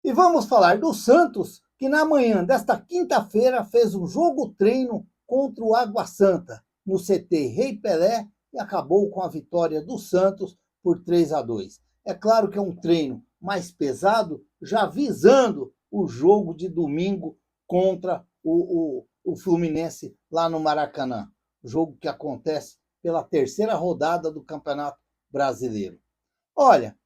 E vamos falar do Santos, que na manhã desta quinta-feira fez um jogo-treino contra o Água Santa, no CT Rei Pelé, e acabou com a vitória do Santos por 3-2. É claro que é um treino mais pesado, já visando o jogo de domingo contra o Fluminense lá no Maracanã. Jogo que acontece pela terceira rodada do Campeonato Brasileiro. Olha,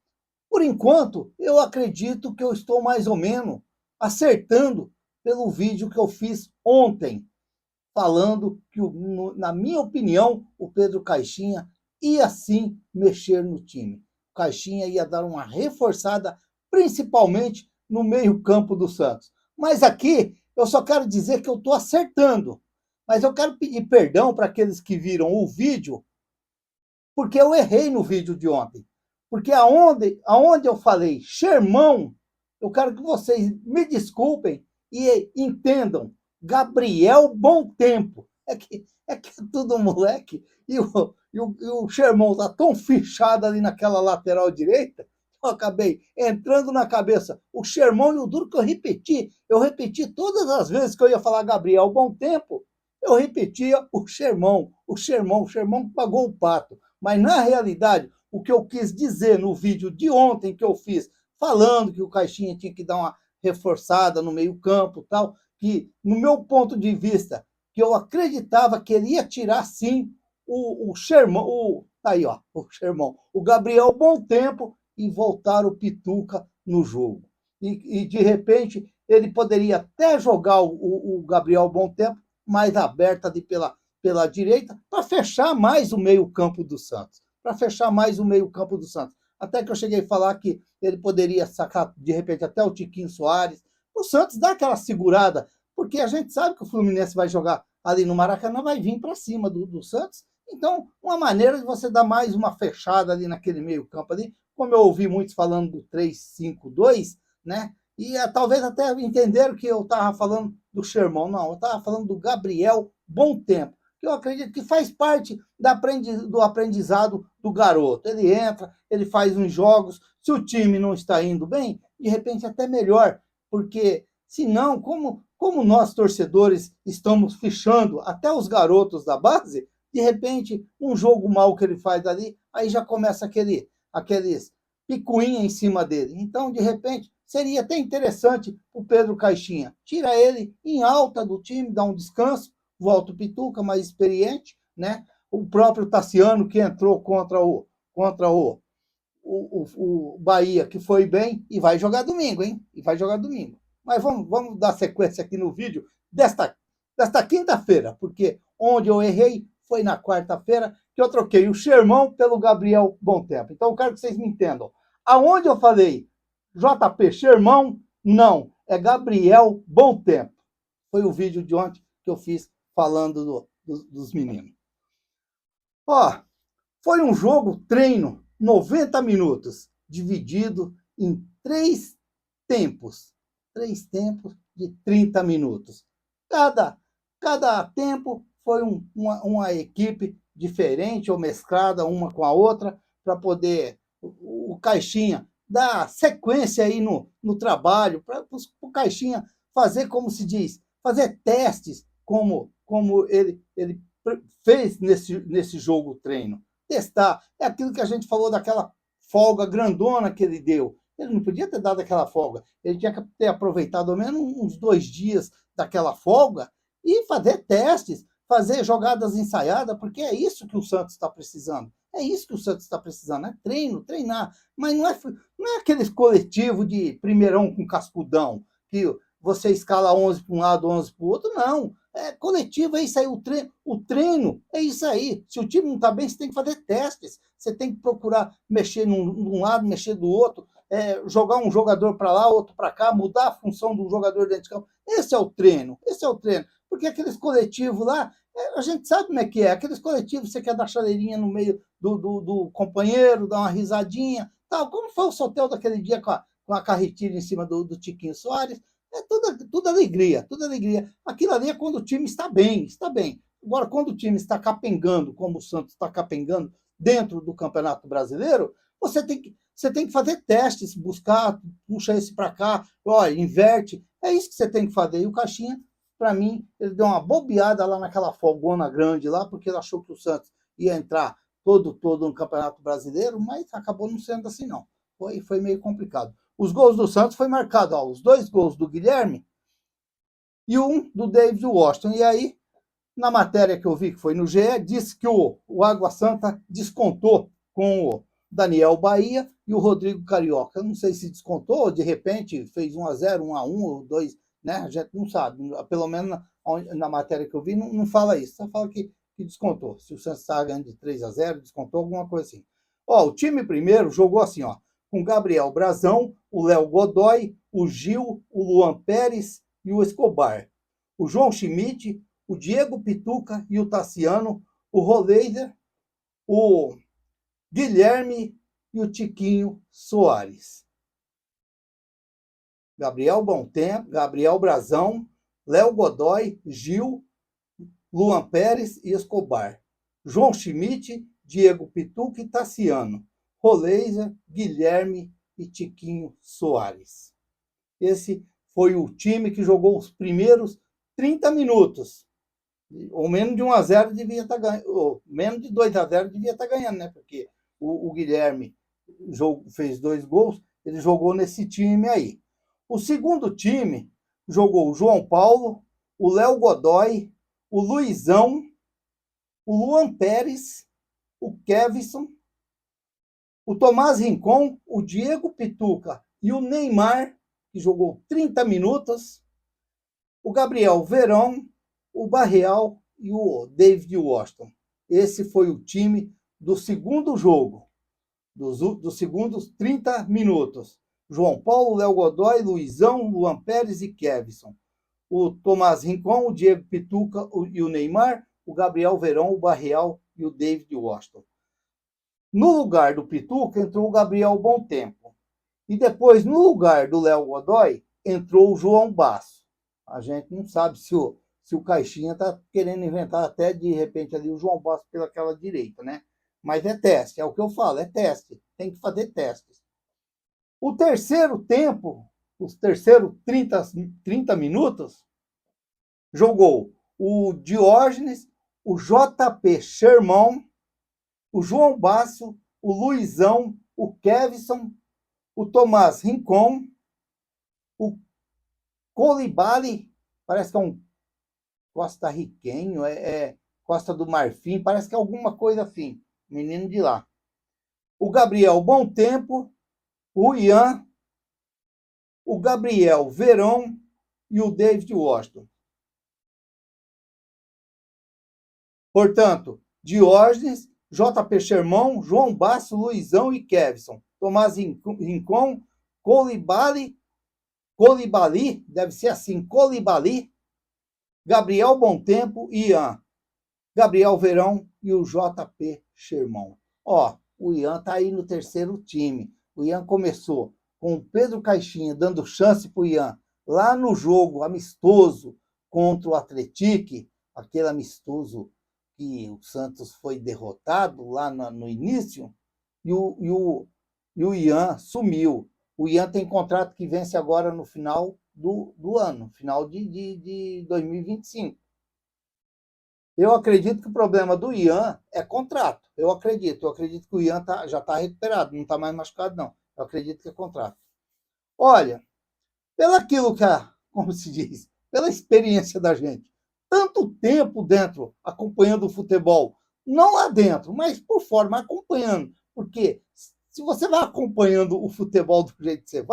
por enquanto, eu acredito que eu estou mais ou menos acertando pelo vídeo que eu fiz ontem, falando que, na minha opinião, o Pedro Caixinha ia sim mexer no time. O Caixinha ia dar uma reforçada, principalmente no meio-campo do Santos. Mas aqui eu só quero dizer que eu estou acertando. Mas eu quero pedir perdão para aqueles que viram o vídeo, porque eu errei no vídeo de ontem. Porque aonde eu falei Xermão, eu quero que vocês me desculpem e entendam. Gabriel Bom Tempo. É tudo moleque. E o Xermão tá tão fichado ali naquela lateral direita, eu acabei entrando na cabeça o Xermão e o duro que eu repeti. Eu repeti todas as vezes que eu ia falar Gabriel Bom Tempo, eu repetia o Xermão, o Xermão pagou o pato. Mas, na realidade, o que eu quis dizer no vídeo de ontem que eu fiz, falando que o Caixinha tinha que dar uma reforçada no meio-campo, tal, que, no meu ponto de vista, que eu acreditava que ele ia tirar, sim, o Xermão, aí, ó, o Xermão, o Gabriel Bom Tempo e voltar o Pituca no jogo. E de repente, ele poderia até jogar o Gabriel Bom Tempo mais aberto ali pela direita, para fechar mais o meio-campo do Santos. Para fechar mais o meio-campo do Santos. Até que eu cheguei a falar que ele poderia sacar, de repente, até o Tiquinho Soares. O Santos dá aquela segurada, porque a gente sabe que o Fluminense vai jogar ali no Maracanã, vai vir para cima do Santos. Então, uma maneira de você dar mais uma fechada ali naquele meio-campo ali, como eu ouvi muitos falando do 3-5-2, né? E talvez até entenderam que eu estava falando do Xermão. Não, eu estava falando do Gabriel Bom Tempo, que eu acredito que faz parte do aprendizado do garoto. Ele entra, ele faz uns jogos, se o time não está indo bem, de repente até melhor, porque senão, como nós torcedores estamos fichando até os garotos da base, de repente, um jogo mal que ele faz ali, aí já começa aqueles picuinha em cima dele. Então, de repente, seria até interessante o Pedro Caixinha. Tira ele em alta do time, dá um descanso, volta o Pituca, mais experiente, né? O próprio Tassiano, que entrou contra o Bahia, que foi bem, e vai jogar domingo, hein? E vai jogar domingo. Mas vamos dar sequência aqui no vídeo desta quinta-feira, porque onde eu errei foi na quarta-feira, que eu troquei o Xermão pelo Gabriel Bom Tempo. Então, eu quero que vocês me entendam. Aonde eu falei JP Xermão, não, é Gabriel Bom Tempo. Foi o vídeo de ontem que eu fiz falando dos meninos. Ó, foi um jogo treino, 90 minutos, dividido em três tempos de 30 minutos. Cada tempo foi uma equipe diferente ou mesclada uma com a outra para poder o Caixinha dar sequência aí no trabalho, para o Caixinha fazer, como se diz, fazer testes, como ele fez nesse jogo treino. Testar. É aquilo que a gente falou daquela folga grandona que ele deu. Ele não podia ter dado aquela folga. Ele tinha que ter aproveitado ao menos uns 2 dias daquela folga e fazer testes, fazer jogadas ensaiadas, porque é isso que o Santos está precisando. É isso que o Santos está precisando, é treino, treinar. Mas não é aqueles coletivos de primeirão com cascudão, que você escala 11 para um lado, 11 para o outro, não. É coletivo, é isso aí. O treino é isso aí. Se o time não está bem, você tem que fazer testes. Você tem que procurar mexer num lado, mexer do outro, jogar um jogador para lá, outro para cá, mudar a função do jogador dentro de campo. Esse é o treino. Porque aqueles coletivos lá, a gente sabe como é que é. Aqueles coletivos, você quer dar chaleirinha no meio do companheiro, dar uma risadinha, tal. Como foi o sorteio daquele dia com a carretilha em cima do Tiquinho Soares. É tudo alegria, tudo alegria. Aquilo ali é quando o time está bem, está bem. Agora, quando o time está capengando, como o Santos está capengando dentro do Campeonato Brasileiro, você você tem que fazer testes, buscar, puxa esse para cá, olha, inverte. É isso que você tem que fazer. E o Caixinha, para mim, ele deu uma bobeada lá naquela folgona grande lá, porque ele achou que o Santos ia entrar todo no Campeonato Brasileiro, mas acabou não sendo assim, não. Foi meio complicado. Os gols do Santos foi marcado, ó, os 2 gols do Guilherme e um do David Washington. E aí, na matéria que eu vi, que foi no GE, disse que o Água Santa descontou com o Daniel Bahia e o Rodrigo Carioca. Eu não sei se descontou, ou de repente fez 1-0, 1-1, ou 2, né? A gente não sabe. Pelo menos na matéria que eu vi, não fala isso. Só fala que descontou. Se o Santos estava ganhando de 3-0, descontou alguma coisa assim. Ó, o time primeiro jogou assim, ó, com Gabriel Brazão, o Léo Godoy, o Gil, o Luan Pérez e o Escobar. O João Schmidt, o Diego Pituca e o Tassiano, o Roleiser, o Guilherme e o Tiquinho Soares. Gabriel Bontempo, Gabriel Brazão, Léo Godoy, Gil, Luan Pérez e Escobar. João Schmidt, Diego Pituca e Tassiano. Roleiser, Guilherme e Tiquinho Soares. Esse foi o time que jogou os primeiros 30 minutos. Ou menos de 1-0 devia estar ganhando, ou menos de 2-0 devia estar ganhando, né? Porque o Guilherme fez 2 gols, ele jogou nesse time aí. O segundo time jogou o João Paulo, o Léo Godoy, o Luizão, o Luan Pérez, o Kevson, o Tomás Rincon, o Diego Pituca e o Neymar, que jogou 30 minutos, o Gabriel Verón, o Barreal e o David Washington. Esse foi o time do segundo jogo, dos segundos 30 minutos. João Paulo, Léo Godoy, Luizão, Luan Pérez e Kevson. O Tomás Rincon, o Diego Pituca e o Neymar, o Gabriel Verón, o Barreal e o David Washington. No lugar do Pituca entrou o Gabriel Bontempo. E depois, no lugar do Léo Godoy, entrou o João Basso. A gente não sabe se o Caixinha está querendo inventar até, de repente, ali o João Basso pelaquela direita, né? Mas é teste, é o que eu falo, é teste. Tem que fazer testes. O terceiro tempo, os terceiros 30 minutos, jogou o Diógenes, o JP Sherman, o João Basso, o Luizão, o Kevson, o Tomás Rincon, o Colibali, parece que é um costarriquenho, Costa do Marfim, parece que é alguma coisa assim, menino de lá. O Gabriel Bontempo, o Ian, o Gabriel Verón e o David Washington. Portanto, Diógenes, JP Sherman, João Basso, Luizão e Kevson. Tomás Rincon, Colibali, deve ser assim, Colibali, Gabriel Bontempo e Ian. Gabriel Verón e o JP Sherman. Ó, o Ian tá aí no terceiro time. O Ian começou com o Pedro Caixinha dando chance para o Ian lá no jogo amistoso contra o Atlético, aquele amistoso que o Santos foi derrotado lá no início, e o Ian sumiu. O Ian tem contrato que vence agora no final do ano, final de 2025. Eu acredito que o problema do Ian é contrato. Eu acredito que o Ian já está recuperado, não está mais machucado, não. Eu acredito que é contrato. Olha, pelaquilo que, como se diz, pela experiência da gente, tanto tempo dentro, acompanhando o futebol, não lá dentro, mas por fora, mas acompanhando. Porque se você vai acompanhando o futebol do jeito que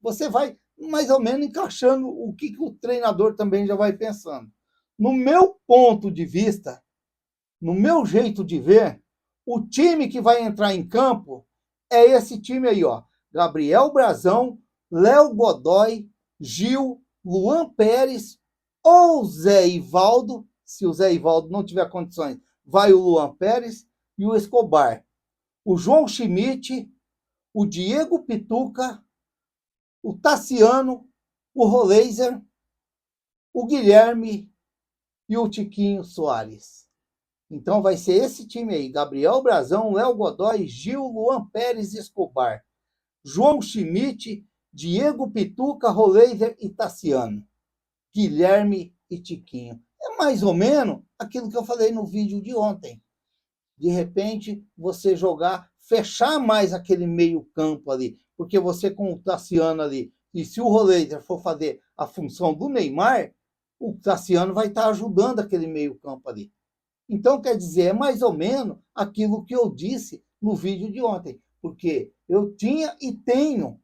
você vai mais ou menos encaixando o que o treinador também já vai pensando. No meu ponto de vista, no meu jeito de ver, o time que vai entrar em campo é esse time aí, ó. Gabriel Brazão, Léo Godoy, Gil, Luan Pérez ou Zé Ivaldo. Se o Zé Ivaldo não tiver condições, vai o Luan Pérez e o Escobar. O João Schmidt, o Diego Pituca, o Tassiano, o Roleiser, o Guilherme e o Tiquinho Soares. Então vai ser esse time aí, Gabriel Brazão, Léo Godoy, Gil, Luan Pérez e Escobar. João Schmidt, Diego Pituca, Roleiser e Tassiano, Guilherme e Tiquinho. É mais ou menos aquilo que eu falei no vídeo de ontem. De repente, você jogar, fechar mais aquele meio campo ali, porque você com o Tassiano ali, e se o Roleiser for fazer a função do Neymar, o Tassiano vai estar ajudando aquele meio campo ali. Então, quer dizer, é mais ou menos aquilo que eu disse no vídeo de ontem, porque eu tinha e tenho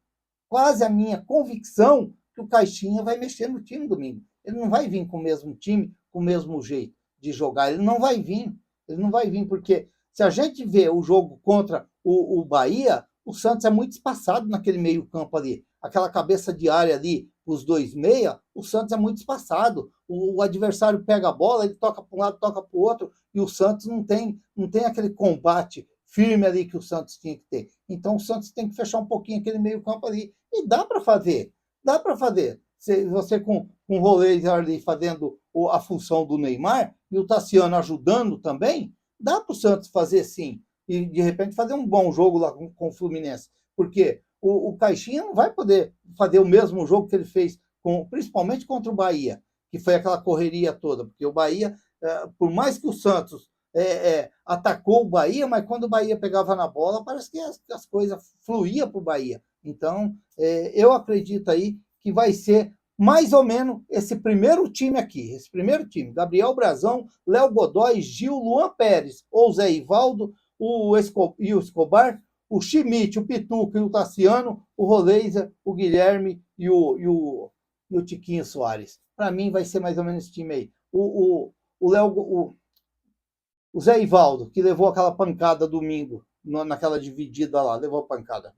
quase a minha convicção que o Caixinha vai mexer no time domingo. Ele não vai vir com o mesmo time, com o mesmo jeito de jogar. Ele não vai vir. Ele não vai vir, porque se a gente vê o jogo contra o Bahia, o Santos é muito espaçado naquele meio campo ali. Aquela cabeça de área ali, os dois meia, o Santos é muito espaçado. O adversário pega a bola, ele toca para um lado, toca para o outro, e o Santos não tem aquele combate firme ali que o Santos tinha que ter. Então o Santos tem que fechar um pouquinho aquele meio campo ali. E dá para fazer. Dá para fazer. Você com o Roleiser ali fazendo a função do Neymar e o Tassiano ajudando também, dá para o Santos fazer sim. E de repente fazer um bom jogo lá com o Fluminense. Porque o Caixinha não vai poder fazer o mesmo jogo que ele fez, principalmente contra o Bahia, que foi aquela correria toda. Porque o Bahia, por mais que o Santos atacou o Bahia, mas quando o Bahia pegava na bola, parece que as coisas fluíam para o Bahia. Então, eu acredito aí que vai ser mais ou menos esse primeiro time aqui, esse primeiro time, Gabriel Brazão, Léo Godoy, Gil, Luan Pérez, ou Zé Ivaldo, o Escobar, o Schmidt, o Pituca e o Tassiano, o Roleiser, o Guilherme e o Tiquinho Soares. Para mim vai ser mais ou menos esse time aí. O Zé Ivaldo, que levou aquela pancada domingo, naquela dividida lá, levou a pancada.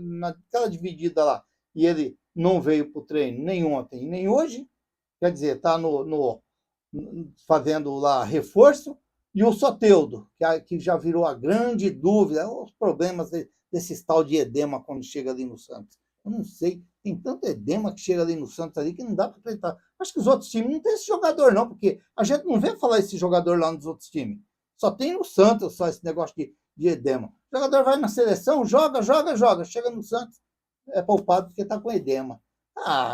Naquela dividida lá, e ele não veio para o treino nem ontem, nem hoje. Quer dizer, está fazendo lá reforço. E o Soteldo, que já virou a grande dúvida, os problemas desse tal de edema quando chega ali no Santos. Eu não sei, tem tanto edema que chega ali no Santos ali que não dá para acreditar. Acho que os outros times não tem esse jogador, não, porque a gente não vê falar esse jogador lá nos outros times. Só tem no Santos só esse negócio de edema. O jogador vai na seleção, joga. Chega no Santos, é poupado porque está com edema.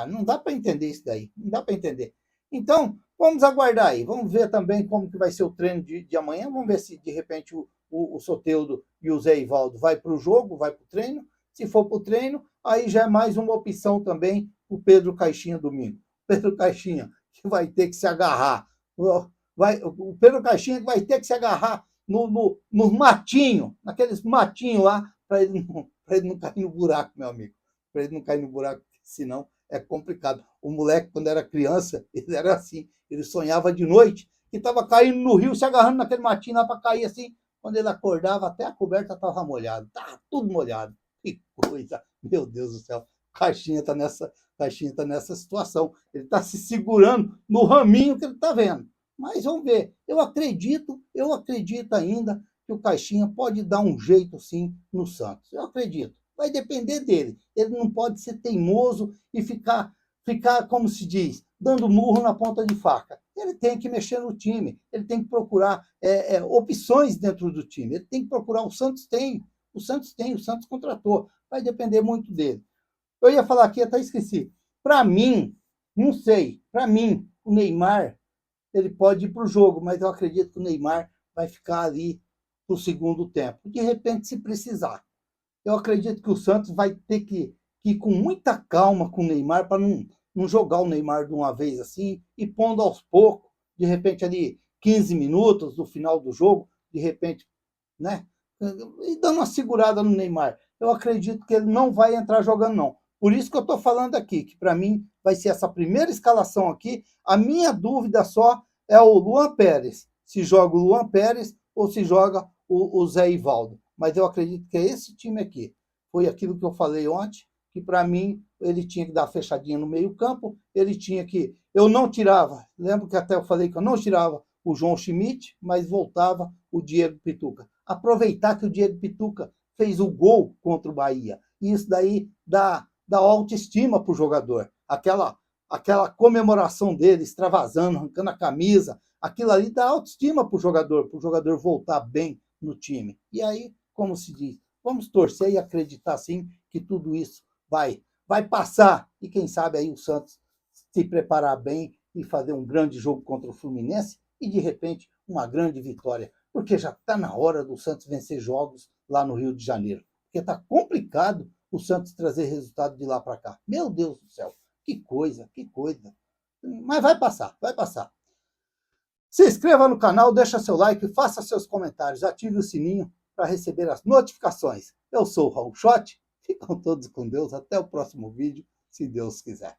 Não dá para entender isso daí. Não dá para entender. Então, vamos aguardar aí. Vamos ver também como que vai ser o treino de amanhã. Vamos ver se, de repente, o Soteldo e o Zé Ivaldo vai para o jogo, vai para o treino. Se for para o treino, aí já é mais uma opção também o Pedro Caixinha domingo. Pedro Caixinha, que vai ter que se agarrar. O Pedro Caixinha vai ter que se agarrar no matinho, naqueles matinhos lá, para ele não cair no buraco, meu amigo. Para ele não cair no buraco, senão é complicado. O moleque, quando era criança, ele era assim. Ele sonhava de noite que estava caindo no rio, se agarrando naquele matinho lá para cair assim. Quando ele acordava, até a coberta estava molhada. Estava tudo molhado. Que coisa. Meu Deus do céu. Caixinha está nessa situação. Ele está se segurando no raminho que ele está vendo. Mas vamos ver. Eu acredito ainda que o Caixinha pode dar um jeito, sim, no Santos. Eu acredito. Vai depender dele. Ele não pode ser teimoso e ficar, como se diz, dando murro na ponta de faca. Ele tem que mexer no time. Ele tem que procurar opções dentro do time. Ele tem que procurar. O Santos contratou. Vai depender muito dele. Eu ia falar aqui, até esqueci. Para mim, não sei. Para mim, o Neymar, ele pode ir para o jogo, mas eu acredito que o Neymar vai ficar ali para o segundo tempo. De repente, se precisar. Eu acredito que o Santos vai ter que ir com muita calma com o Neymar para não jogar o Neymar de uma vez assim e pondo aos poucos, de repente ali 15 minutos no final do jogo, de repente, né? E dando uma segurada no Neymar. Eu acredito que ele não vai entrar jogando, não. Por isso que eu estou falando aqui, que para mim vai ser essa primeira escalação aqui. A minha dúvida só é o Luan Pérez. Se joga o Luan Pérez ou se joga o Zé Ivaldo. Mas eu acredito que é esse time aqui. Foi aquilo que eu falei ontem, que para mim ele tinha que dar fechadinha no meio campo, ele tinha que... Eu não tirava, lembro que até eu falei que eu não tirava o João Schmidt, mas voltava o Diego Pituca. Aproveitar que o Diego Pituca fez o gol contra o Bahia. E isso daí dá autoestima para o jogador. Aquela comemoração dele, extravasando, arrancando a camisa, aquilo ali dá autoestima para o jogador voltar bem no time. E aí, como se diz, Vamos torcer e acreditar, sim, que tudo isso vai passar. E quem sabe aí o Santos se preparar bem e fazer um grande jogo contra o Fluminense e, de repente, uma grande vitória. Porque já está na hora do Santos vencer jogos lá no Rio de Janeiro. Porque está complicado o Santos trazer resultado de lá para cá. Meu Deus do céu, que coisa, que coisa. Mas vai passar, vai passar. Se inscreva no canal, deixa seu like, faça seus comentários, ative o sininho para receber as notificações. Eu sou o Raul Schott, ficam todos com Deus, até o próximo vídeo, se Deus quiser.